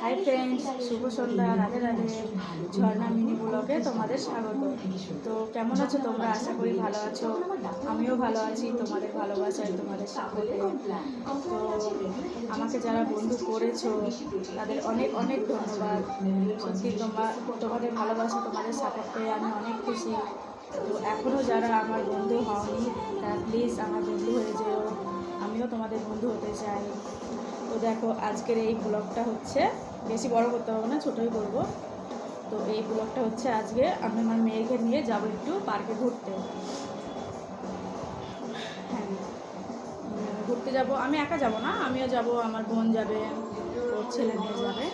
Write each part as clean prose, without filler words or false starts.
Hi friends, শুভ সন্ধ্যা, রাধে রাধে। ঝর্ণা mini ব্লগে তোমাদের স্বাগত। তো কেমন আছো তোমরা? আশা করি ভালো আছো। আমিও ভালো আছি তোমাদের ভালোবাসায়, তোমাদের সাপোর্টে। তো আমাকে যারা বন্ধু করেছো তাদের অনেক অনেক ধন্যবাদ। সত্যি তোমাদের ভালোবাসা, তোমাদের সাপোর্ট পেয়ে আমি অনেক খুশি। তো এখনও যারা আমার বন্ধু হওনি তারা প্লিজ আমার বন্ধু হয়ে যেও। আমিও তোমাদের বন্ধু হতে চাই। তো দেখো, আজকের এই ব্লগটা হচ্ছে, বেশি বড় করতে হবে না, ছোটোই করবো। তো এই ব্লগটা হচ্ছে আজকে আমি আমার মেয়েকে নিয়ে যাবো একটু পার্কে ঘুরতে। হ্যাঁ, ঘুরতে যাব। আমি একা যাব না, আমিও যাব, আমার বোন যাবে, ওর ছেলে মেয়ে যাবে।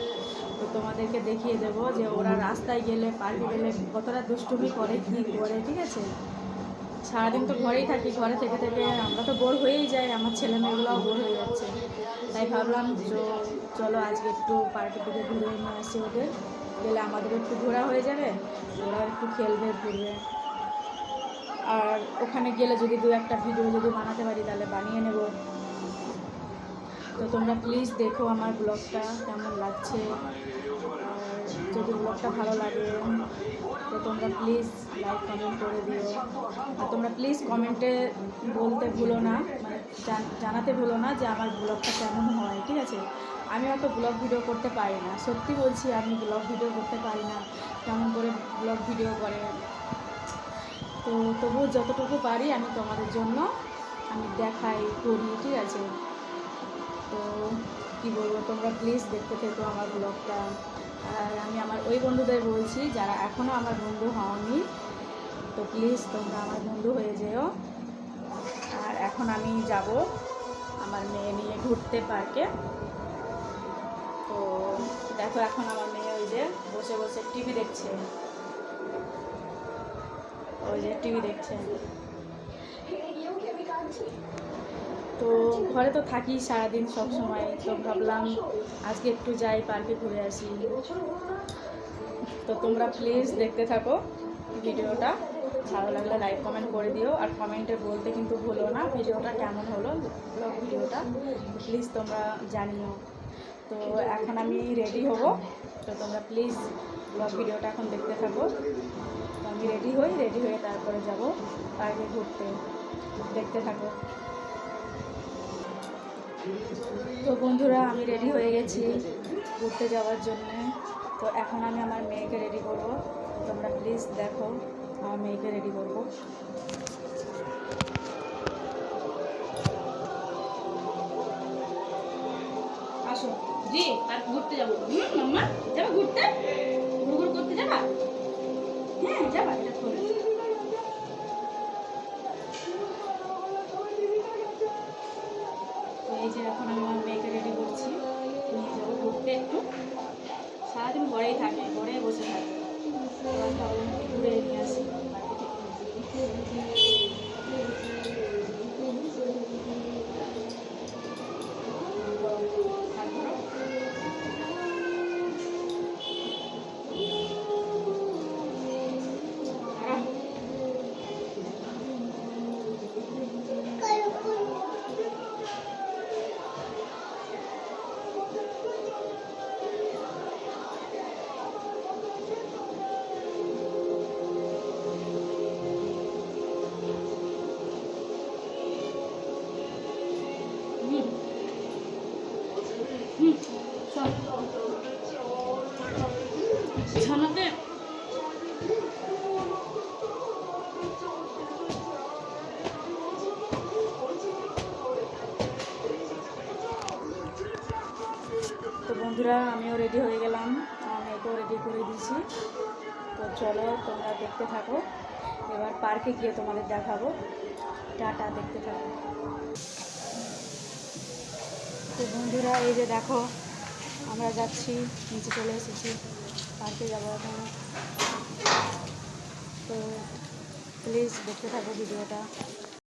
তো তোমাদেরকে দেখিয়ে দেবো যে ওরা রাস্তায় গেলে, পার্কে গেলে কতটা দুষ্টুমি করে, কী করে। ঠিক আছে, সারাদিন তো ঘরেই থাকি, ঘরে থেকে থেকে আমরা তো বোর হয়েই যাই, আমার ছেলে মেয়েগুলোও বোর হয়ে যাচ্ছে। তাই ভাবলাম চলো আজকে একটু পার্কের দিকে ঘুরে নিয়ে আসি ওদের। গেলে আমাদের একটু ঘোরা হয়ে যাবে, ওরাও একটু খেলবে, ঘুরবে। আর ওখানে গেলে যদি দু একটা ভিডিও যদি বানাতে পারি তাহলে বানিয়ে নেব। তো তোমরা প্লিজ দেখো আমার ব্লগটা কেমন লাগছে। আর যদি ব্লগটা ভালো লাগে তো তোমরা প্লিজ লাইক কমেন্ট করে দিও। আর তোমরা প্লিজ কমেন্টে বলতে ভুলো না, মানে জানাতে ভুলো না যে আমার ব্লগটা কেমন হয়। ঠিক আছে, আমি অত ব্লগ ভিডিও করতে পারি না, সত্যি বলছি, আমি ব্লগ ভিডিও করতে পারি না। কেমন করে ব্লগ ভিডিও করে, তো তবুও যতটুকু পারি আমি তোমাদের জন্য আমি দেখাই, করি। ঠিক আছে, তো কী বলবো, তোমরা প্লিজ দেখতে থেকো আমার ব্লগটা। আর আমি আমার ওই বন্ধুদের বলছি যারা এখনও আমার বন্ধু হওনি, তো প্লিজ তোমরা আমার বন্ধু হয়ে যেও। আর এখন আমি যাব আমার মেয়ে নিয়ে ঘুরতে পার্কে। তো দেখো, এখন আমার মেয়ে ওই যে বসে বসে টিভি দেখছে, ওই যে টিভি দেখছে। তো ঘরে তো থাকি সারাদিন সব সময়, তো ভাবলাম আজকে একটু যাই পার্কে ঘুরে আসি। তো তোমরা প্লিজ দেখতে থাকো ভিডিওটা, ভালো লাগলে লাইক কমেন্ট করে দিও। আর কমেন্টে বলতে কিন্তু ভুলো না ভিডিওটা কেমন হলো, ব্লগ ভিডিওটা প্লিজ তোমরা জানিও। তো এখন আমি রেডি হব, তো তোমরা প্লিজ ব্লগ ভিডিওটা এখন দেখতে থাকো। তো আমি রেডি হয়ে তারপরে যাব পার্কে ঘুরতে, দেখতে থাকো। তো বন্ধুরা, আমি রেডি হয়ে গেছি ঘুরতে যাওয়ার জন্যে। তো এখন আমি আমার মেয়েকে রেডি করব, তোমরা প্লিজ দেখো আমার মেয়েকে রেডি করব। আসো জি, আর ঘুরতে যাবো। মাম্মা যাবো ঘুরতে, ঘুরঘুর করতে যাবা? হ্যাঁ যাবা, এটা করে। তো এই যে এখন আমি আমার মেয়েকে রেডি করছি, নিয়ে যাবো ঘুরতে। একটু সারাদিন ঘরেই থাকে, ঘরে বসে থাকে, ঘুরে নিয়ে আসি বাড়ি থেকে। ছানাতে তো বন্ধুরা, আমিও রেডি হয়ে গেলাম, আমার মেয়েকেও রেডি করে দিয়েছি। তো চলো তোমরা দেখতে থাকো, এবার পার্কে গিয়ে তোমাদের দেখাবো। টাটা, দেখতে থাকো। তো বন্ধুরা, এই যে দেখো আমরা যাচ্ছি, নিচে চলে এসেছি, পার্কে যাবো এখন। তো প্লিজ দেখতে থাকো ভিডিওটা।